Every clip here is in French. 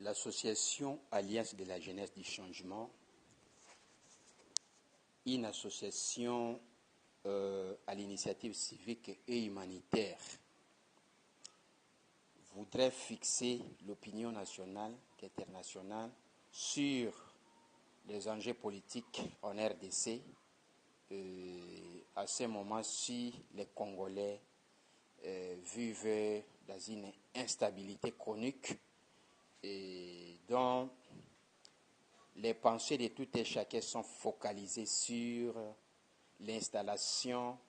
L'association Alliance de la jeunesse du changement, une association à l'initiative civique et humanitaire, voudrait fixer l'opinion nationale et internationale sur les enjeux politiques en RDC. À ce moment-ci, les Congolais vivent dans une instabilité chronique et dont les pensées de tout et chacun sont focalisées sur l'installation,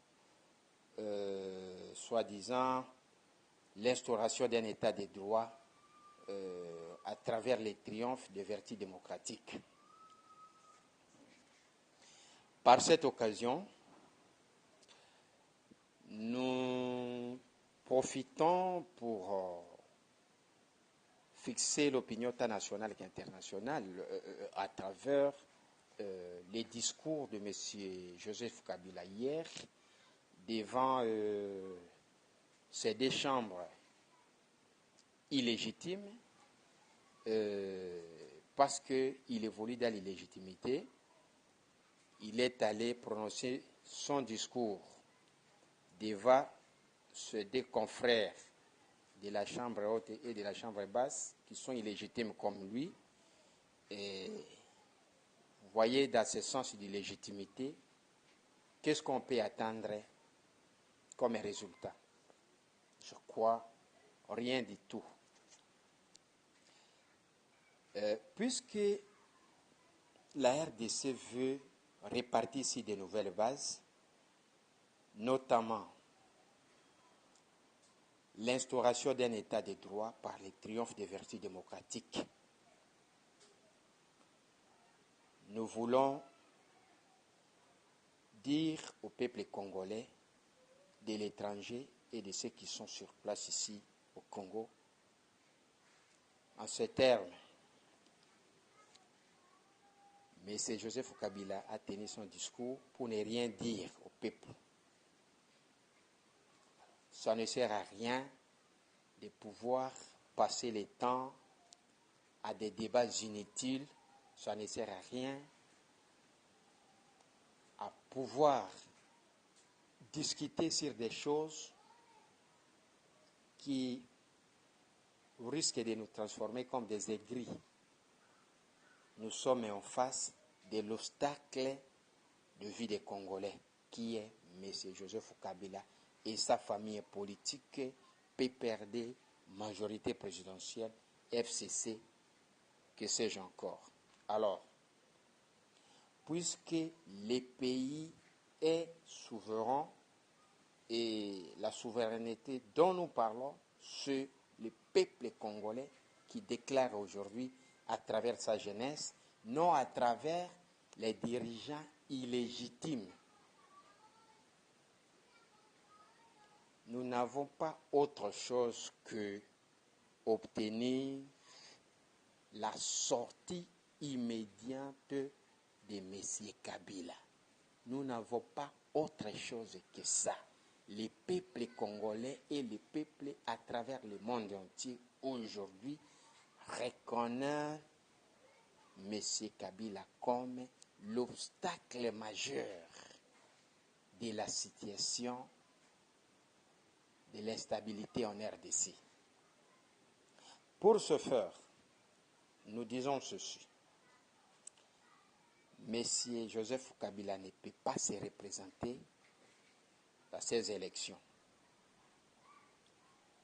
soi-disant, l'instauration d'un état de droit à travers les triomphes des vertus démocratiques. Par cette occasion, nous profitons pour fixer l'opinion tant nationale qu'internationale à travers les discours de M. Joseph Kabila hier devant ces deux chambres illégitimes parce qu'il évolue dans l'illégitimité. Il est allé prononcer son discours devant ces deux confrères de la chambre haute et de la chambre basse qui sont illégitimes comme lui. Et vous voyez, dans ce sens d'illégitimité, qu'est-ce qu'on peut attendre comme résultat? Je crois rien du tout. Puisque la RDC veut répartir ici de nouvelles bases, notamment l'instauration d'un état de droit par les triomphes des vertus démocratiques. Nous voulons dire au peuple congolais, de l'étranger et de ceux qui sont sur place ici au Congo, en ces termes, M. Joseph Kabila a tenu son discours pour ne rien dire au peuple. Ça ne sert à rien de pouvoir passer le temps à des débats inutiles. Ça ne sert à rien à pouvoir discuter sur des choses qui risquent de nous transformer comme des aigris. Nous sommes en face de l'obstacle de vie des Congolais, qui est M. Joseph Kabila et sa famille politique, PPRD, majorité présidentielle, FCC, que sais-je encore. Alors, puisque le pays est souverain et la souveraineté dont nous parlons, c'est le peuple congolais qui déclare aujourd'hui à travers sa jeunesse, non à travers les dirigeants illégitimes. Nous n'avons pas autre chose que obtenir la sortie immédiate de M. Kabila. Nous n'avons pas autre chose que ça. Les peuples congolais et les peuples à travers le monde entier aujourd'hui reconnaissent M. Kabila comme l'obstacle majeur de la situation de l'instabilité en RDC. Pour ce faire, nous disons ceci. M. Joseph Kabila ne peut pas se représenter à ces élections.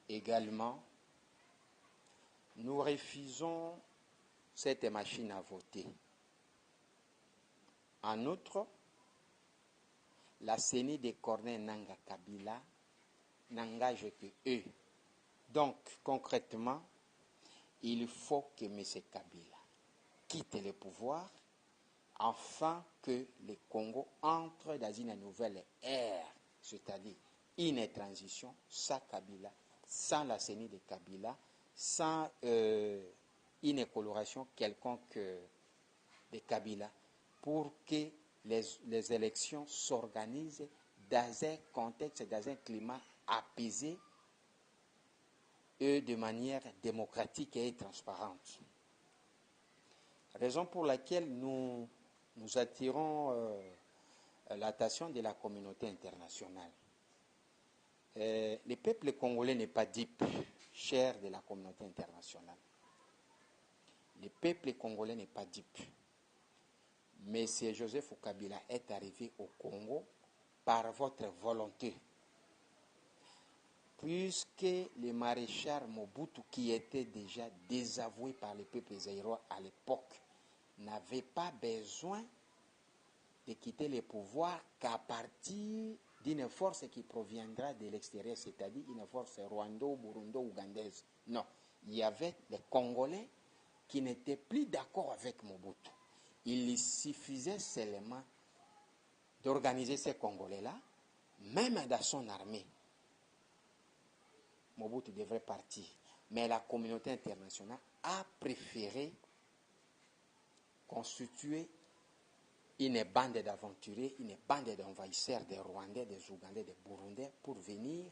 Également, nous refusons cette machine à voter. En outre, la CENI de Corneille Nangaa Kabila n'engage que eux. Donc, concrètement, il faut que M. Kabila quitte le pouvoir afin que le Congo entre dans une nouvelle ère, c'est-à-dire une transition sans Kabila, sans la CENI de Kabila, sans une coloration quelconque de Kabila, pour que les élections s'organisent dans un contexte, dans un climat apaisé et de manière démocratique et transparente. Raison pour laquelle nous attirons l'attention de la communauté internationale. Le peuple congolais n'est pas dupe, cher de la communauté internationale. Le peuple congolais n'est pas dupe. M. Joseph Kabila est arrivé au Congo par votre volonté. Puisque le maréchal Mobutu, qui était déjà désavoué par le peuple zaïrois à l'époque, n'avait pas besoin de quitter le pouvoir qu'à partir d'une force qui proviendra de l'extérieur, c'est-à-dire une force rwando, burundo, ougandaise. Non, il y avait les Congolais qui n'étaient plus d'accord avec Mobutu. Il suffisait seulement d'organiser ces Congolais-là, même dans son armée. Mobutu devrait partir. Mais la communauté internationale a préféré constituer une bande d'aventuriers, une bande d'envahisseurs des Rwandais, des Ougandais, des Burundais pour venir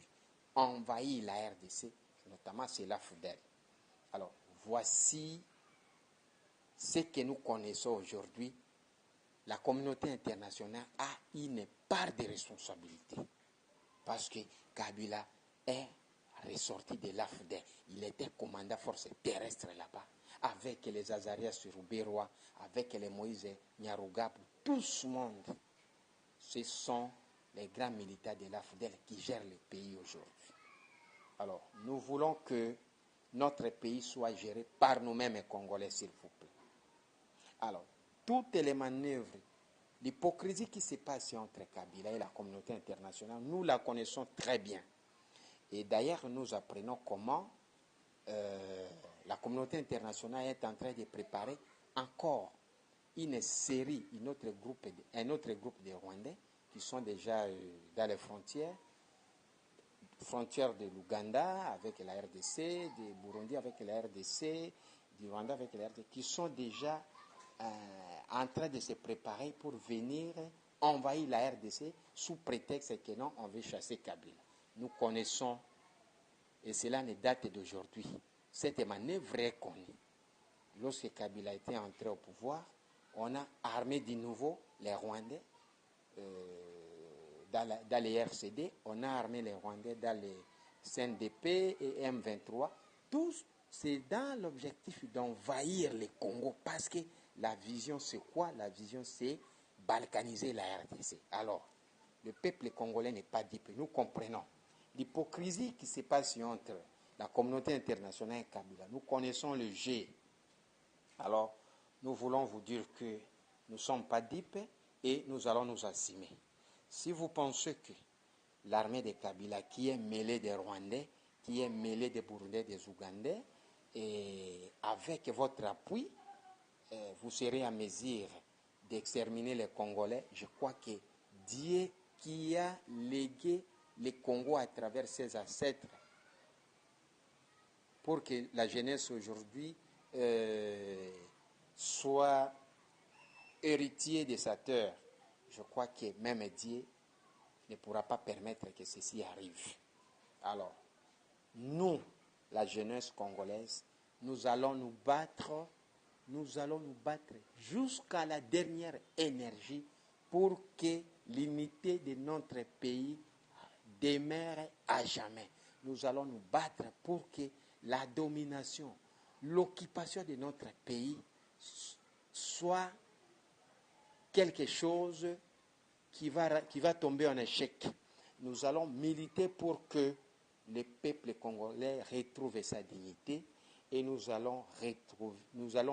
envahir la RDC, notamment c'est la FDL. Alors, voici ce que nous connaissons aujourd'hui. La communauté internationale a une part de responsabilité parce que Kabila est ressorti de l'AFDEL. Il était commandant force terrestre là-bas, avec les Azarias Ruberois, avec les Moïse Nyarugabo, tout ce monde. Ce sont les grands militaires de l'AFDEL qui gèrent le pays aujourd'hui. Alors, nous voulons que notre pays soit géré par nous-mêmes Congolais, s'il vous plaît. Alors, toutes les manœuvres, l'hypocrisie qui se passe entre Kabila et la communauté internationale, nous la connaissons très bien. Et d'ailleurs, nous apprenons comment la communauté internationale est en train de préparer encore une série, un autre groupe de Rwandais qui sont déjà dans les frontières de l'Ouganda avec la RDC, du Burundi avec la RDC, du Rwanda avec la RDC, qui sont déjà en train de se préparer pour venir envahir la RDC sous prétexte que non, on veut chasser Kabila. Nous connaissons, et cela ne date d'aujourd'hui, cette manœuvre est connue. Lorsque Kabila était entré au pouvoir, on a armé de nouveau les Rwandais dans les RCD, on a armé les Rwandais dans les CNDP et M23. Tous, c'est dans l'objectif d'envahir le Congo parce que la vision, c'est quoi? La vision, c'est balkaniser la RDC. Alors, le peuple congolais n'est pas dupe. Nous comprenons l'hypocrisie qui se passe entre la communauté internationale et Kabila. Nous connaissons le jeu. Alors, nous voulons vous dire que nous ne sommes pas dupes et nous allons nous assumer. Si vous pensez que l'armée de Kabila, qui est mêlée des Rwandais, qui est mêlée des Burundais, des Ougandais, et avec votre appui, vous serez en mesure d'exterminer les Congolais, je crois que Dieu qui a légué le Congo à travers ses ancêtres pour que la jeunesse aujourd'hui soit héritier de sa terre, je crois que même Dieu ne pourra pas permettre que ceci arrive. Alors, nous, la jeunesse congolaise, nous allons nous battre jusqu'à la dernière énergie pour que l'unité de notre pays demeure à jamais. Nous allons nous battre pour que la domination, l'occupation de notre pays soit quelque chose qui va tomber en échec. Nous allons militer pour que le peuple congolais retrouve sa dignité et nous allons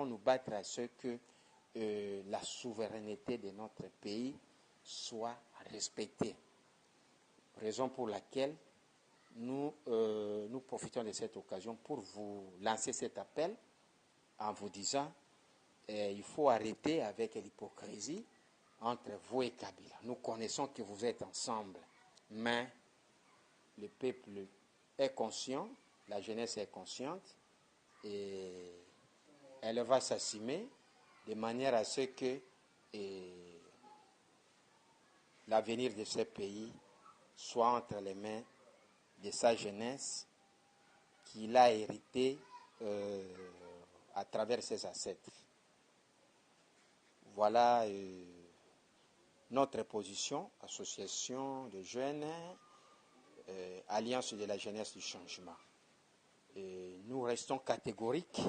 nous battre à ce que la souveraineté de notre pays soit respectée. Raison pour laquelle nous profitons de cette occasion pour vous lancer cet appel en vous disant il faut arrêter avec l'hypocrisie entre vous et Kabila. Nous connaissons que vous êtes ensemble, mais le peuple est conscient, la jeunesse est consciente et elle va s'assumer de manière à ce que l'avenir de ce pays soit entre les mains de sa jeunesse qu'il a hérité à travers ses ancêtres. Voilà notre position, association de jeunes, alliance de la jeunesse du changement. Et nous restons catégoriques,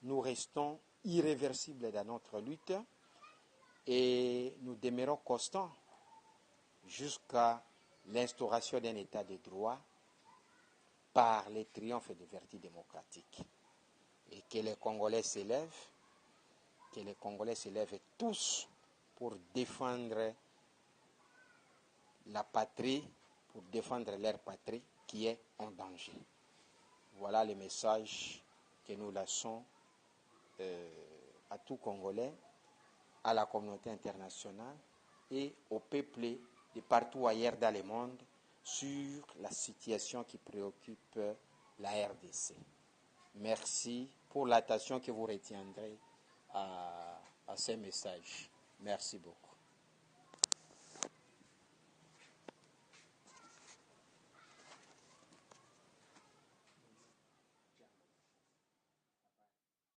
nous restons irréversibles dans notre lutte et nous demeurons constants jusqu'à l'instauration d'un état de droit par les triomphes des vertus démocratiques. Et que les Congolais s'élèvent, tous pour défendre la patrie, pour défendre leur patrie qui est en danger. Voilà le message que nous laissons à tout Congolais, à la communauté internationale et au peuple de partout ailleurs dans le monde sur la situation qui préoccupe la RDC. Merci pour l'attention que vous retiendrez à ces messages. Merci beaucoup.